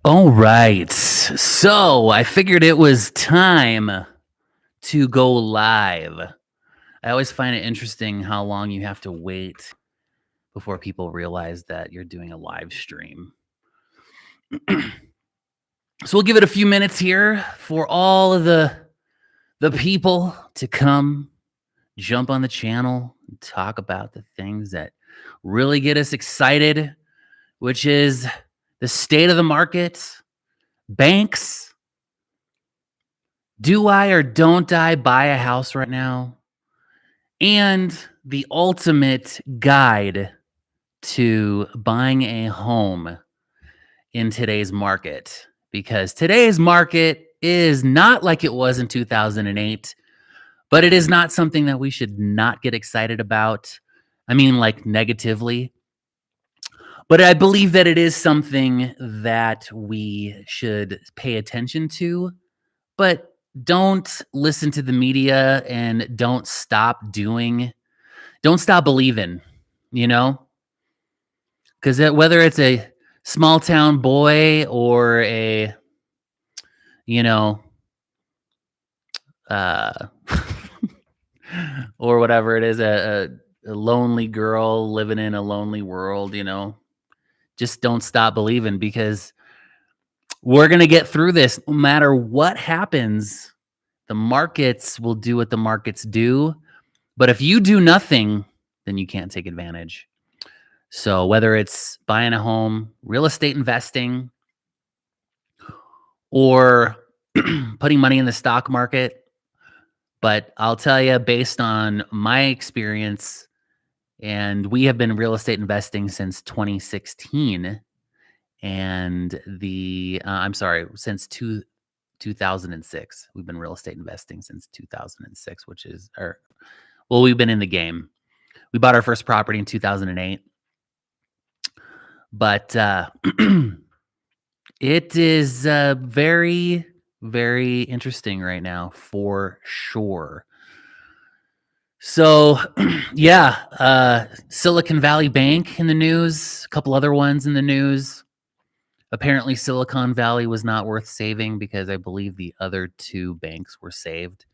All right. So I figured it was time to go live. I always find it interesting how long you have to wait before people realize that you're doing a live stream. So we'll give it a few minutes here for all of the people to come jump on the channel and talk about the things that really get us excited, which is the state of the market, banks. Do I or don't I buy a house right now? And the ultimate guide to buying a home in today's market. Because today's market is not like it was in 2008, but it is not something that we should not get excited about. I mean, like negatively. But I believe that it is something that we should pay attention to, but don't listen to the media and don't stop believing, you know? Because whether it's a small town boy or you know, uh, or whatever it is, a lonely girl living in a lonely world, just don't stop believing because we're going to get through this no matter what happens. The markets will do what the markets do. But if you do nothing, then you can't take advantage. So whether it's buying a home, real estate investing, or putting money in the stock market, but I'll tell you based on my experience, and we have been real estate investing since 2016, and I'm sorry, since 2006. We've been real estate investing since 2006, which is, we've been in the game. We bought our first property in 2008, but it is very, very interesting right now for sure. So, yeah, Silicon Valley Bank in the news, a couple other ones in the news. Apparently, Silicon Valley was not worth saving because I believe the other two banks were saved,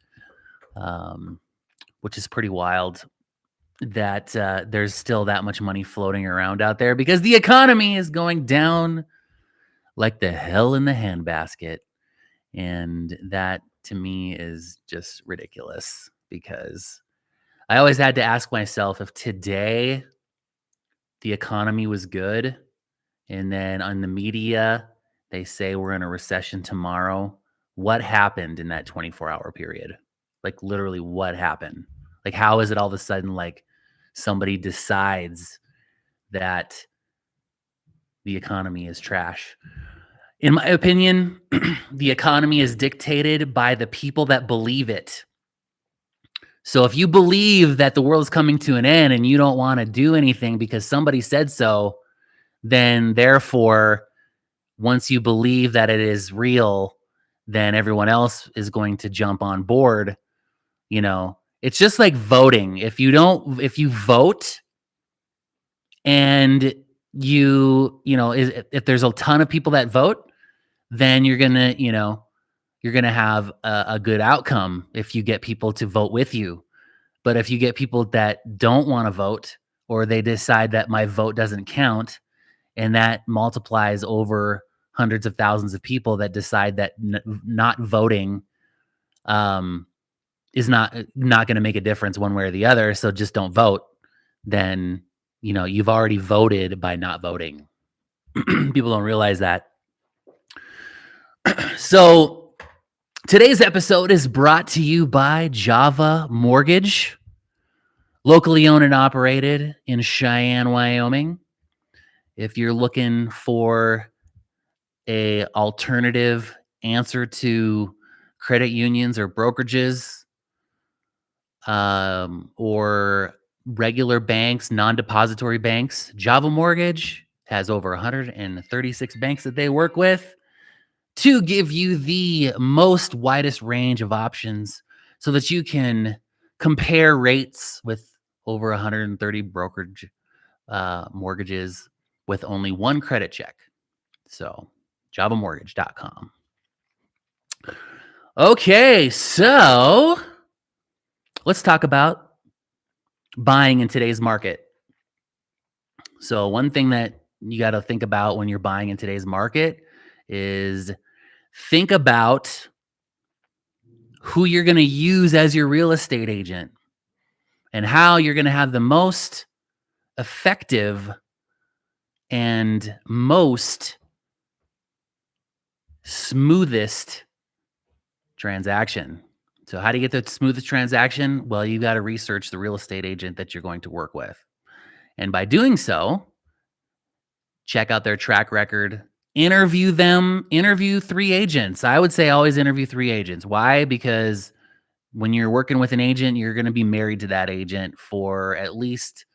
which is pretty wild that there's still that much money floating around out there because the economy is going down like the hell in the handbasket. And that to me is just ridiculous because I always had to ask myself if today the economy was good and then on the media they say we're in a recession tomorrow, what happened in that 24-hour period? Like literally what happened? Like how is it all of a sudden like somebody decides that the economy is trash? In my opinion, the economy is dictated by the people that believe it. So if you believe that the world's coming to an end and you don't want to do anything because somebody said so, then therefore, once you believe that it is real, then everyone else is going to jump on board. It's just like voting. If you vote and if there's a ton of people that vote, then you're gonna have a good outcome if you get people to vote with you. But if you get people that don't want to vote or they decide that my vote doesn't count, and that multiplies over hundreds of thousands of people that decide that not voting is not going to make a difference one way or the other, so just don't vote, then you've already voted by not voting. People don't realize that. So today's episode is brought to you by Java Mortgage, locally owned and operated in Cheyenne, Wyoming. If you're looking for a alternative answer to credit unions or brokerages, or regular banks, non-depository banks, Java Mortgage has over 136 banks that they work with to give you the most widest range of options so that you can compare rates with over 130 brokerage mortgages with only one credit check. So JavaMortgage.com. Okay, so let's talk about buying in today's market. So one thing that you got to think about when you're buying in today's market is think about who you're going to use as your real estate agent and how you're going to have the most effective and most smoothest transaction. So how do you get the smoothest transaction? Well, you got to research the real estate agent that you're going to work with. And by doing so, check out their track record, interview them, interview 3 agents. I would say always interview 3 agents. Why? Because when you're working with an agent, you're going to be married to that agent for at least,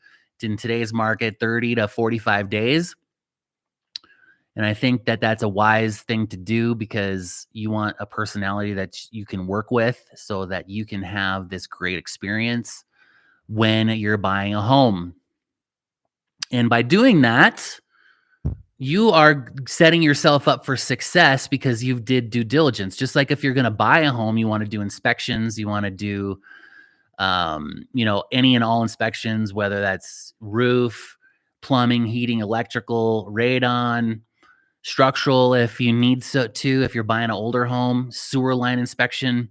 in today's market, 30 to 45 days. And I think that that's a wise thing to do because you want a personality that you can work with so that you can have this great experience when you're buying a home. And by doing that, you are setting yourself up for success because you did due diligence. Just like if you're going to buy a home, you want to do inspections, you want to do, any and all inspections, whether that's roof, plumbing, heating, electrical, radon, structural, if you need to, if you're buying an older home, sewer line inspection.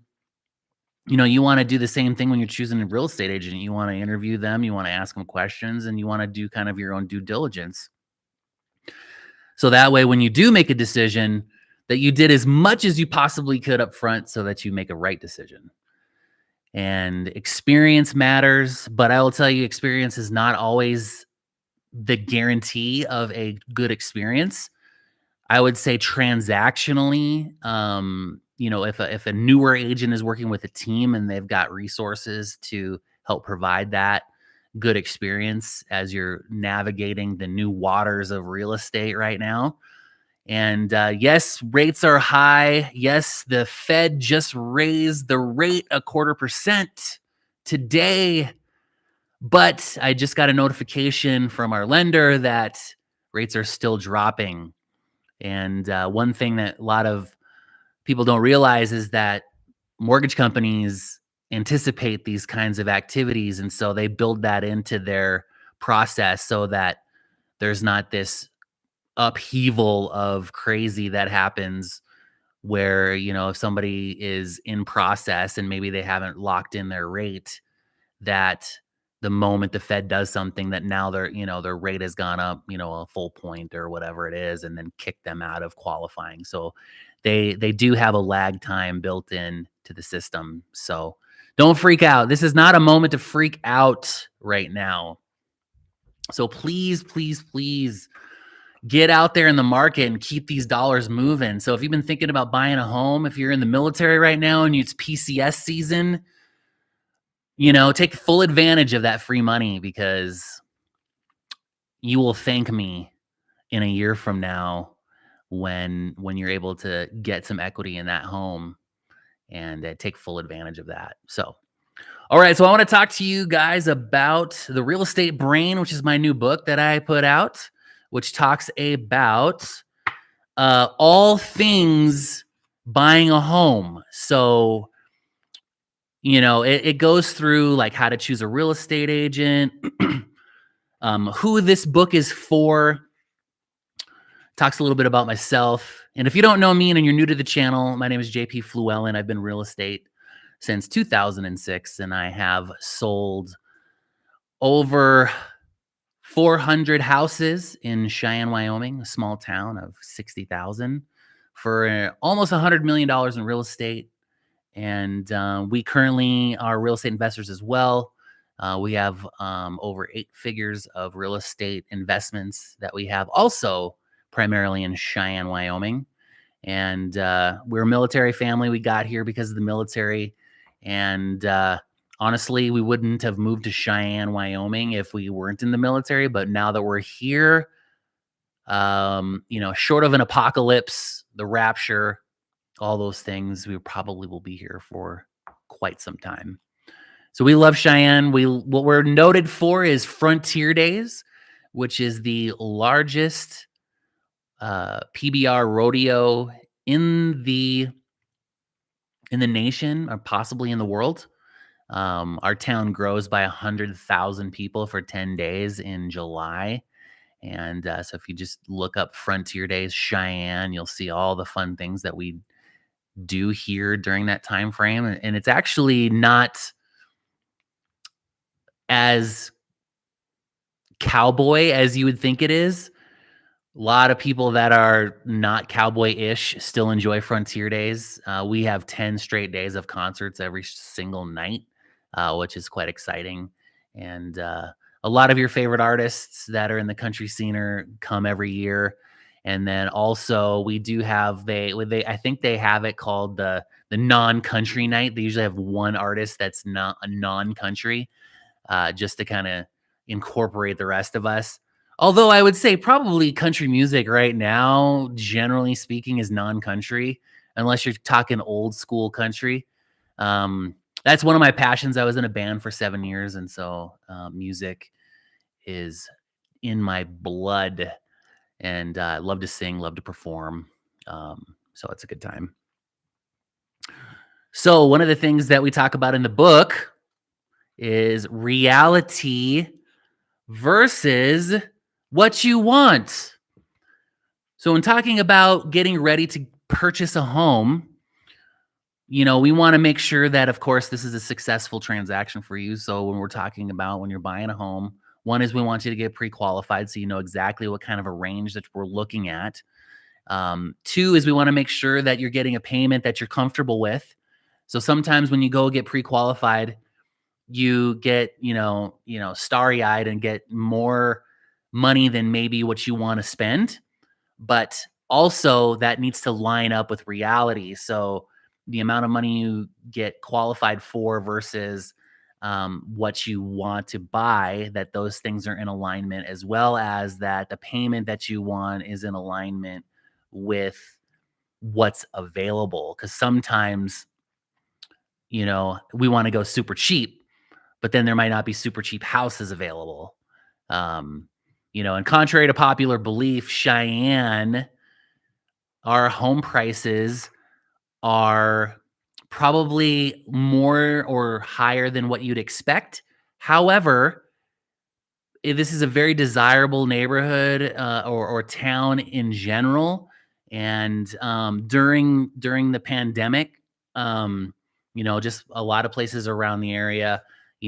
You want to do the same thing when you're choosing a real estate agent. You want to interview them, you want to ask them questions, and you want to do kind of your own due diligence. So that way, when you do make a decision, that you did as much as you possibly could up front so that you make a right decision. And experience matters, but I will tell you, experience is not always the guarantee of a good experience. I would say transactionally, if a newer agent is working with a team and they've got resources to help provide that good experience as you're navigating the new waters of real estate right now. And yes, rates are high. Yes, the Fed just raised the rate 0.25% today. But I just got a notification from our lender that rates are still dropping. And one thing that a lot of people don't realize is that mortgage companies anticipate these kinds of activities. And so they build that into their process so that there's not this upheaval of crazy that happens where, if somebody is in process and maybe they haven't locked in their rate, that the moment the Fed does something that now their rate has gone up, a full point or whatever it is, and then kick them out of qualifying. So they do have a lag time built in to the system. So don't freak out. This is not a moment to freak out right now. So please, please, please get out there in the market and keep these dollars moving. So if you've been thinking about buying a home, if you're in the military right now and it's PCS season, take full advantage of that free money because you will thank me in a year from now when you're able to get some equity in that home and take full advantage of that. So, all right. So I want to talk to you guys about The Real Estate Brain, which is my new book that I put out, which talks about all things buying a home. So, it goes through like how to choose a real estate agent, who this book is for, talks a little bit about myself. And if you don't know me and you're new to the channel, my name is JP Fluellen. I've been in real estate since 2006, and I have sold over 400 houses in Cheyenne, Wyoming, a small town of 60,000, for almost $100 million in real estate. And we currently are real estate investors as well. We have over 8 figures of real estate investments that we have also primarily in Cheyenne, Wyoming. And we're a military family. We got here because of the military. And honestly, we wouldn't have moved to Cheyenne, Wyoming if we weren't in the military. But now that we're here, short of an apocalypse, the rapture, all those things, we probably will be here for quite some time. So we love Cheyenne. What we're noted for is Frontier Days, which is the largest PBR rodeo in the in the nation or possibly in the world. Our town grows by 100,000 people for 10 days in July. And so if you just look up Frontier Days Cheyenne, you'll see all the fun things that we do here during that time frame. And it's actually not as cowboy as you would think it is. A lot of people that are not cowboy-ish still enjoy Frontier Days. We have 10 straight days of concerts every single night, which is quite exciting. And a lot of your favorite artists that are in the country scene come every year. And then also we do have they I think they have it called the non-country night. They usually have one artist that's not a non-country, just to kind of incorporate the rest of us. Although I would say probably country music right now, generally speaking, is non-country, unless you're talking old school country. Um, that's one of my passions. I was in a band for 7 years, and so music is in my blood, and I love to sing, love to perform. So it's a good time. So one of the things that we talk about in the book is reality versus what you want. So, in talking about getting ready to purchase a home, we want to make sure that, of course, this is a successful transaction for you. So, when we're talking about when you're buying a home, one is we want you to get pre qualified so you know exactly what kind of a range that we're looking at. Two is we want to make sure that you're getting a payment that you're comfortable with. So, sometimes when you go get pre qualified, you get, starry-eyed and get more money than maybe what you wanna spend, but also that needs to line up with reality. So, the amount of money you get qualified for versus, what you want to buy, that those things are in alignment, as well as that the payment that you want is in alignment with what's available. Because sometimes, we wanna go super cheap, but then there might not be super cheap houses available. And contrary to popular belief, Cheyenne, our home prices are probably more or higher than what you'd expect. However, this is a very desirable neighborhood, or town in general. And during the pandemic, just a lot of places around the area,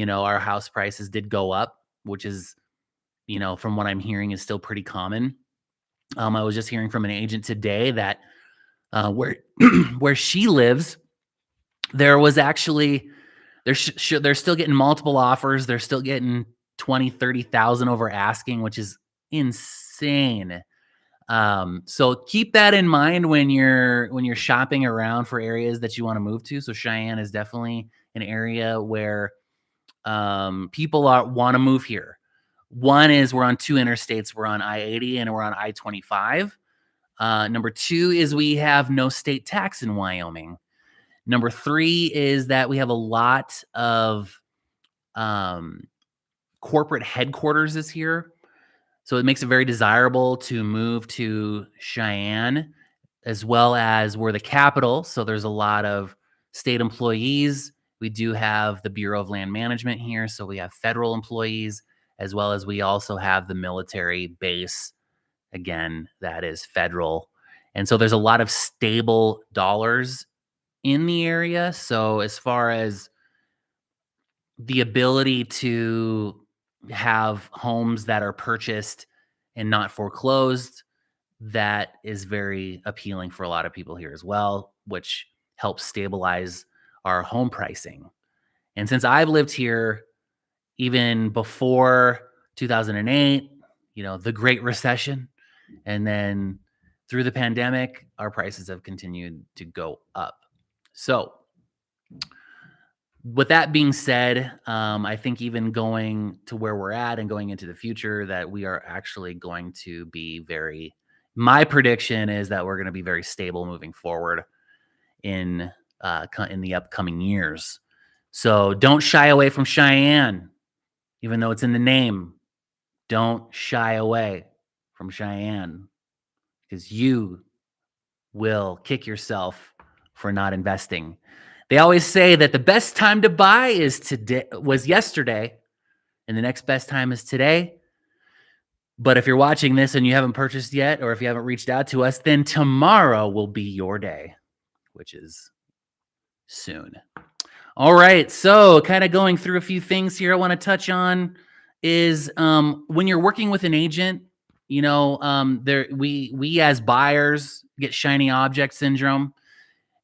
our house prices did go up, which is, from what I'm hearing, is still pretty common. I was just hearing from an agent today that where where she lives, there was actually they're still getting multiple offers. They're still getting 20, 30,000 over asking, which is insane. So keep that in mind when you're shopping around for areas that you want to move to. So Cheyenne is definitely an area where people want to move here. One is we're on two interstates. We're on I-80 and we're on I-25. Number two is we have no state tax in Wyoming. Number three is that we have a lot of um, corporate headquarters is here. So it makes it very desirable to move to Cheyenne, as well as we're the capital. So there's a lot of state employees. We do have the Bureau of Land Management here. So we have federal employees, as well as we also have the military base. Again, that is federal. And so there's a lot of stable dollars in the area. So as far as the ability to have homes that are purchased and not foreclosed, that is very appealing for a lot of people here as well, which helps stabilize our home pricing. And since I've lived here even before 2008, the Great Recession, and then through the pandemic, our prices have continued to go up. So, with that being said, I think even going to where we're at and going into the future, that we are actually going to be my prediction is that we're going to be very stable moving forward in in the upcoming years. So don't shy away from Cheyenne, even though it's in the name. Don't shy away from Cheyenne because you will kick yourself for not investing. They always say that the best time to buy was yesterday, and the next best time is today. But if you're watching this and you haven't purchased yet, or if you haven't reached out to us, then tomorrow will be your day, which is soon. All right. So, kind of going through a few things here I want to touch on is when you're working with an agent, we as buyers get shiny object syndrome.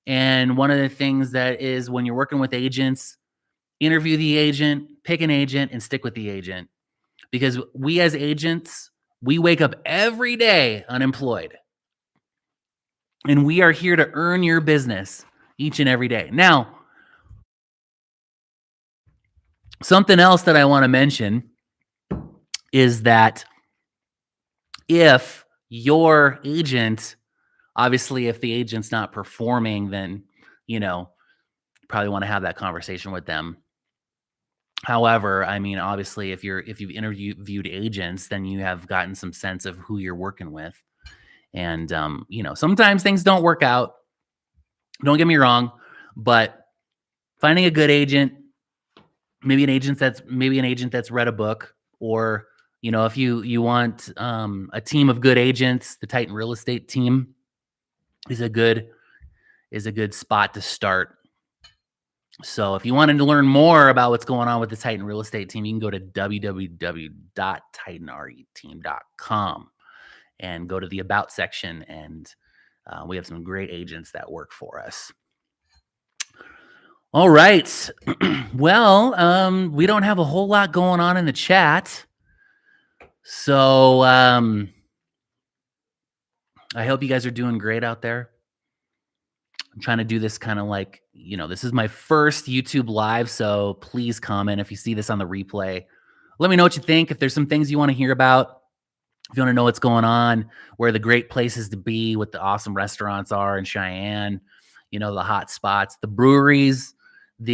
And one of the things that is when you're working with agents, interview the agent, pick an agent, and stick with the agent. Because we as agents, we wake up every day unemployed. And we are here to earn your business each and every day. Now, something else that I want to mention is that if your agent, obviously, if the agent's not performing, then, you probably want to have that conversation with them. However, I mean, obviously, if you've interviewed agents, then you have gotten some sense of who you're working with. And, sometimes things don't work out. Don't get me wrong, but finding a good agent, maybe an agent that's read a book, or, if you want a team of good agents, the Titan Real Estate team is a good spot to start. So if you wanted to learn more about what's going on with the Titan Real Estate team, you can go to www.titanreteam.com and go to the About section, and we have some great agents that work for us. All right. Well, we don't have a whole lot going on in the chat. So I hope you guys are doing great out there. I'm trying to do this kind of like, this is my first YouTube live, so please comment if you see this on the replay. Let me know what you think. If there's some things you want to hear about, if you want to know what's going on, where the great places to be, what the awesome restaurants are in Cheyenne, the hot spots, the breweries, what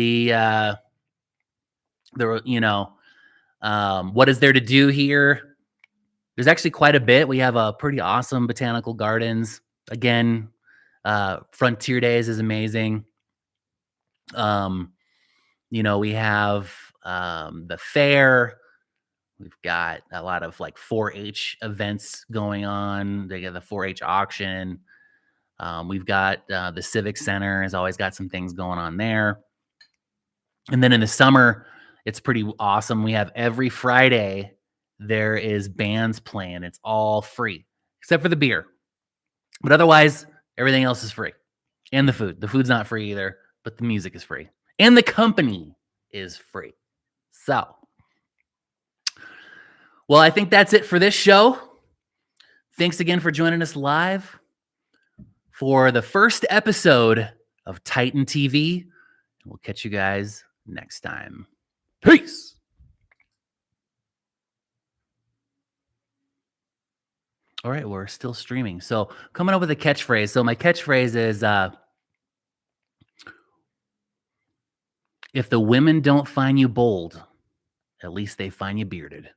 is there to do here? There's actually quite a bit. We have a pretty awesome botanical gardens. Again, Frontier Days is amazing. We have the fair. We've got a lot of like 4-H events going on. They got the 4-H auction. We've got the Civic Center has always got some things going on there. And then in the summer, it's pretty awesome. We have every Friday, there is bands playing. It's all free, except for the beer. But otherwise, everything else is free. And the food. The food's not free either, but the music is free. And the company is free. So, well, I think that's it for this show. Thanks again for joining us live for the first episode of Titan TV. We'll catch you guys next time. Peace. All right, we're still streaming. So coming up with a catchphrase. So my catchphrase is, if the women don't find you bold, at least they find you bearded.